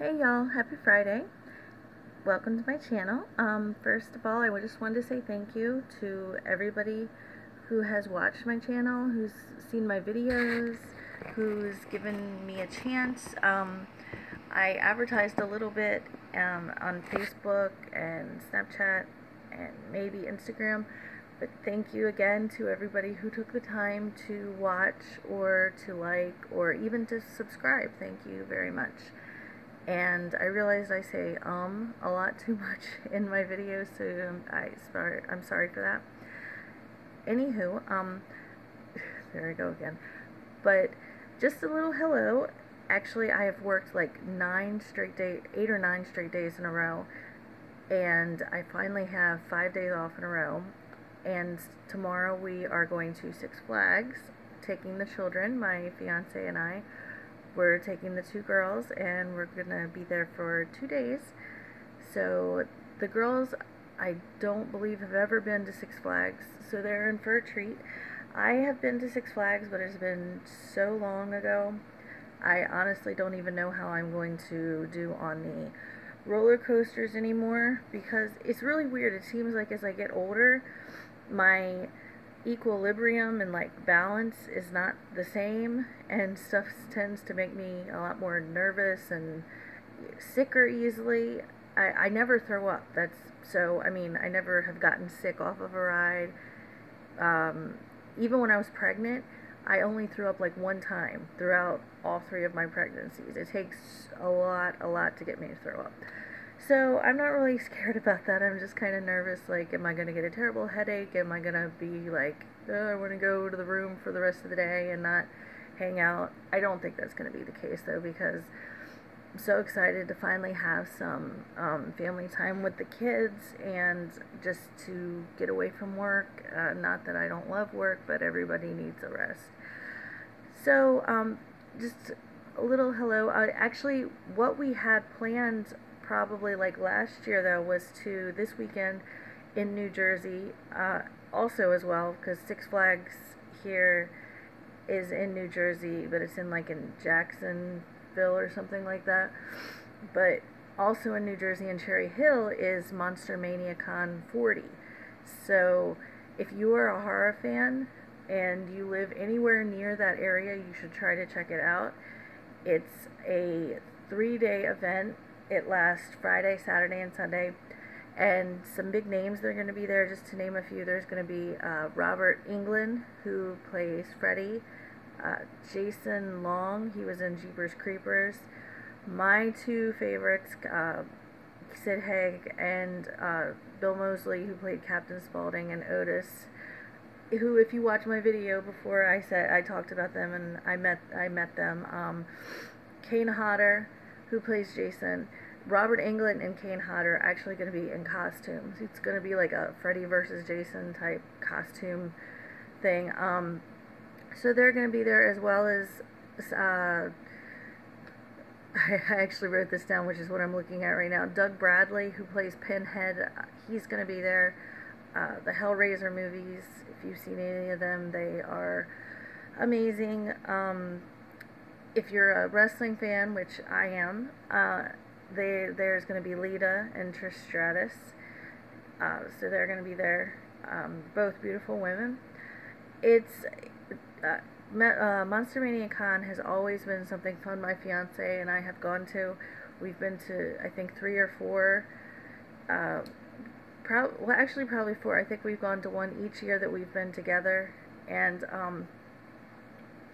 Hey y'all, happy Friday. Welcome to my channel. First of all, I just wanted to say thank you to everybody who has watched my channel, who's seen my videos, who's given me a chance. I advertised a little bit on Facebook and Snapchat and maybe Instagram, but thank you again to everybody who took the time to watch or to like or even to subscribe. Thank you very much. And I realized I say a lot too much in my videos, so I'm sorry for that. Anywho, there I go again. But just a little hello. Actually, I have worked like 8 or 9 straight days in a row, and I finally have 5 days off in a row. And tomorrow we are going to Six Flags, taking the children, my fiance and I. We're taking the 2 girls, and we're gonna be there for 2 days. So the girls, I don't believe, have ever been to Six Flags, so they're in for a treat. I have been to Six Flags, but it's been so long ago. I honestly don't even know how I'm going to do on the roller coasters anymore, because it's really weird. It seems like as I get older, my equilibrium and like balance is not the same, and stuff tends to make me a lot more nervous and sicker easily. I never throw up. I never have gotten sick off of a ride. Even when I was pregnant, I only threw up like 1 time throughout all 3 of my pregnancies. It takes a lot to get me to throw up. So I'm not really scared about that. I'm just kind of nervous, like, am I going to get a terrible headache? Am I going to be like, oh, I want to go to the room for the rest of the day and not hang out? I don't think that's going to be the case, though, because I'm so excited to finally have some family time with the kids and just to get away from work. Not that I don't love work, but everybody needs a rest. So just a little hello. Actually, what we had planned probably like last year, though, was to this weekend in New Jersey, also as well, because Six Flags here is in New Jersey, but it's in Jacksonville or something like that. But also in New Jersey in Cherry Hill is Monster Mania Con 40. So if you are a horror fan and you live anywhere near that area, you should try to check it out. It's a 3-day event. It lasts Friday, Saturday, and Sunday, and some big names that are going to be there. Just to name a few, there's going to be Robert Englund, who plays Freddy, Jason Long, he was in Jeepers Creepers, my 2 favorites, Sid Haig and Bill Moseley, who played Captain Spaulding, and Otis, who, if you watch my video before, I talked about them and I met them. Kane Hodder, who plays Jason. Robert Englund and Kane Hodder are actually going to be in costumes. It's going to be like a Freddy versus Jason type costume thing. So they're going to be there, as well as I actually wrote this down, which is what I'm looking at right now. Doug Bradley, who plays Pinhead, he's going to be there. The Hellraiser movies, if you've seen any of them, they are amazing. If you're a wrestling fan, which I am, there's going to be Lita and Trish Stratus. So they're going to be there. Both beautiful women. Monster Mania Con has always been something fun my fiance and I have gone to. We've been to, I think, 3 or 4. Actually probably 4. I think we've gone to one each year that we've been together, and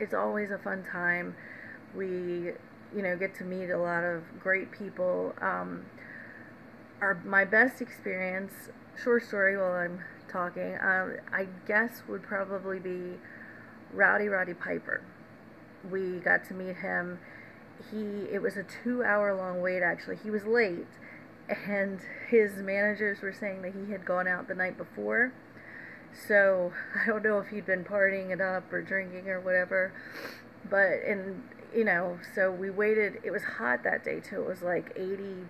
it's always a fun time. We, get to meet a lot of great people. My best experience, short story while I'm talking, I guess would probably be Roddy Piper. We got to meet him. It was a 2-hour long wait, actually. He was late, and his managers were saying that he had gone out the night before. So I don't know if he'd been partying it up or drinking or whatever, but so we waited. It was hot that day too. It was like 80,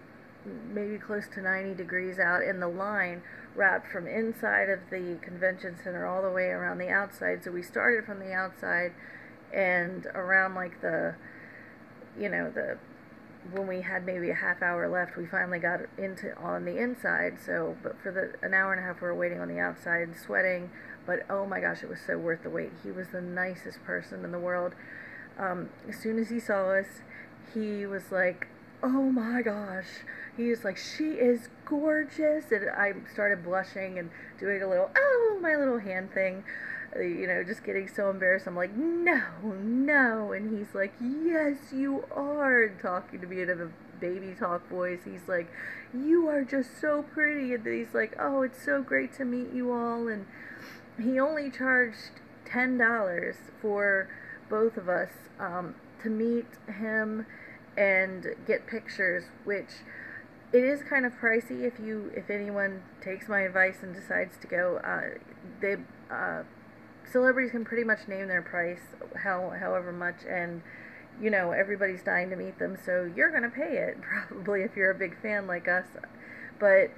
maybe close to 90 degrees out, and the line wrapped from inside of the convention center all the way around the outside. So we started from the outside and around like the when we had maybe a half hour left, we finally got into on the inside. So, but for an hour and a half, we were waiting on the outside, sweating. But oh my gosh, it was so worth the wait. He was the nicest person in the world. As soon as he saw us, he was like, "Oh my gosh." He was like, "She is gorgeous." And I started blushing and doing a little, oh, my little hand thing. Just getting so embarrassed. I'm like, "No, no." And he's like, "Yes, you are." Talking to me in a baby talk voice. He's like, "You are just so pretty." And then he's like, "Oh, it's so great to meet you all." And he only charged $10 for both of us to meet him and get pictures, which it is kind of pricey if anyone takes my advice and decides to go. Celebrities can pretty much name their price however much, and everybody's dying to meet them, so you're gonna pay it probably if you're a big fan like us. But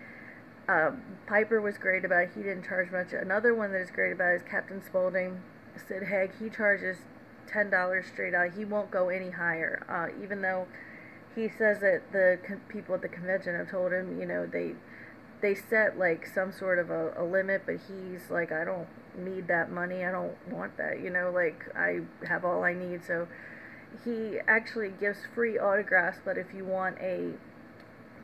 Piper was great about it. He didn't charge much. Another one that is great about it is Captain Spaulding. Sid Haig, he charges $10 straight out. He won't go any higher, even though he says that the people at the convention have told him, they set like some sort of a limit, but he's like, "I don't need that money. I don't want that. Like, I have all I need." So he actually gives free autographs, but if you want a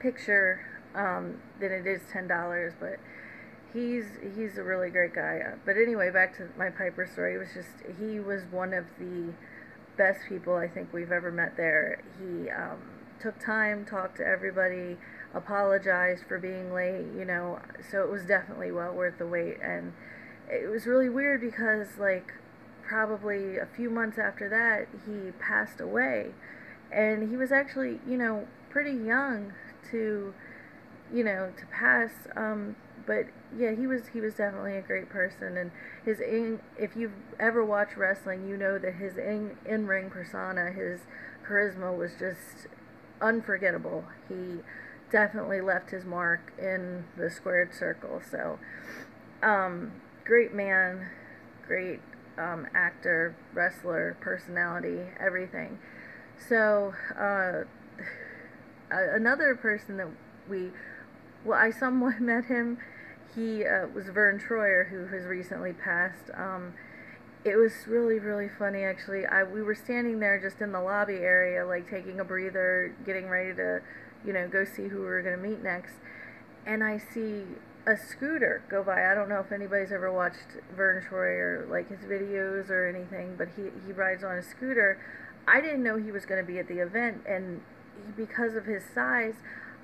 picture, then it is $10. But he's a really great guy. But anyway, back to my Piper story. He was one of the best people I think we've ever met there. He took time, talked to everybody, apologized for being late, so it was definitely well worth the wait. And it was really weird because, like, probably a few months after that, he passed away. And he was actually, pretty young to pass. But yeah, he was definitely a great person. And if you've ever watched wrestling, you know that his in-ring persona, his charisma was just unforgettable. He definitely left his mark in the squared circle. So, great man, great actor, wrestler, personality, everything. So, another person that I somewhat met him. He was Vern Troyer, who has recently passed. It was really, really funny, actually. We were standing there just in the lobby area, like taking a breather, getting ready to, go see who we were going to meet next. And I see a scooter go by. I don't know if anybody's ever watched Vern Troyer, like his videos or anything, but he rides on a scooter. I didn't know he was going to be at the event, and because of his size,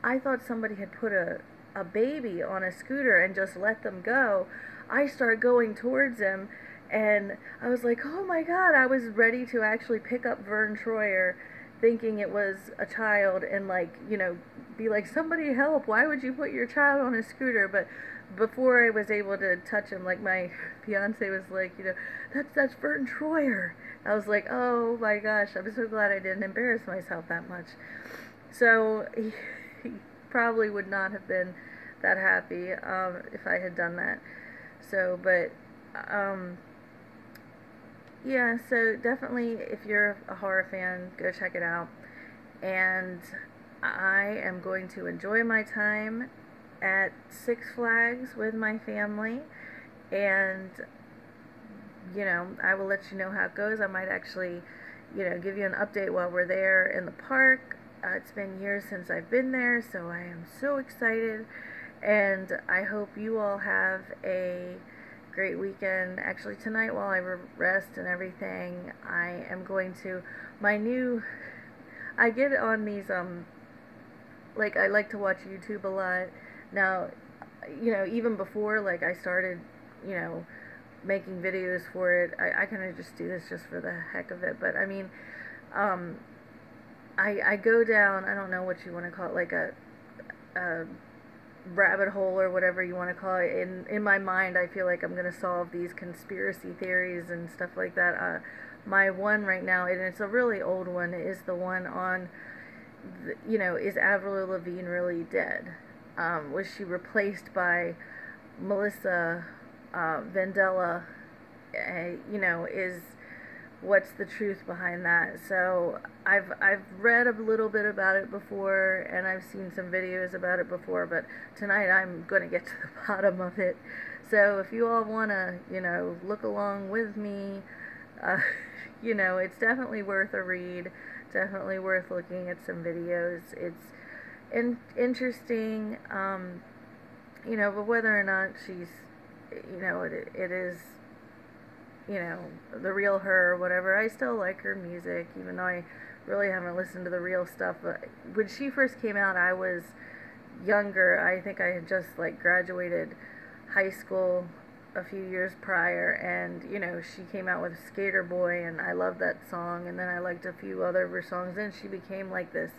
I thought somebody had put a baby on a scooter and just let them go. I started going towards him, and I was like, "Oh my God." I was ready to actually pick up Vern Troyer, thinking it was a child, and be like, "Somebody help, why would you put your child on a scooter?" But before I was able to touch him, like, my fiance was like, that's Vern Troyer. I was like, "Oh my gosh, I'm so glad I didn't embarrass myself that much." So he probably would not have been that happy if I had done that. So, but yeah, so definitely, if you're a horror fan, go check it out. And I am going to enjoy my time at Six Flags with my family, and I will let you know how it goes. I might actually give you an update while we're there in the park. It's been years since I've been there, so I am so excited, and I hope you all have a great weekend. Actually, tonight, while I rest and everything, I am going to I get on these like, I like to watch YouTube a lot now. Even before, like, I started making videos for it, I kind of just do this just for the heck of it. But I mean, I go down, I don't know what you want to call it, like a rabbit hole or whatever you want to call it. In my mind, I feel like I'm going to solve these conspiracy theories and stuff like that. My one right now, and it's a really old one, is the one on, is Avril Lavigne really dead? Was she replaced by Melissa Vandella? What's the truth behind that? So I've read a little bit about it before, and I've seen some videos about it before, but tonight I'm going to get to the bottom of it. So if you all want to, look along with me, uh, it's definitely worth a read, definitely worth looking at some videos. It's interesting, but whether or not she's, it is, the real her or whatever, I still like her music, even though I really haven't listened to the real stuff. But when she first came out, I was younger. I think I had just graduated high school a few years prior, and she came out with Skater Boy, and I loved that song, and then I liked a few other of her songs, and she became like this,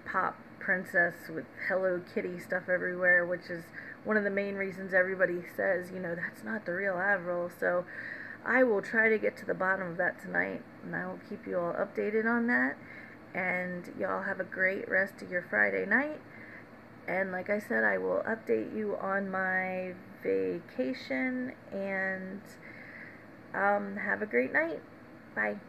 pop princess with Hello Kitty stuff everywhere, which is one of the main reasons everybody says, that's not the real Avril. So I will try to get to the bottom of that tonight, and I will keep you all updated on that. And y'all have a great rest of your Friday night. And like I said, I will update you on my vacation, and have a great night. Bye.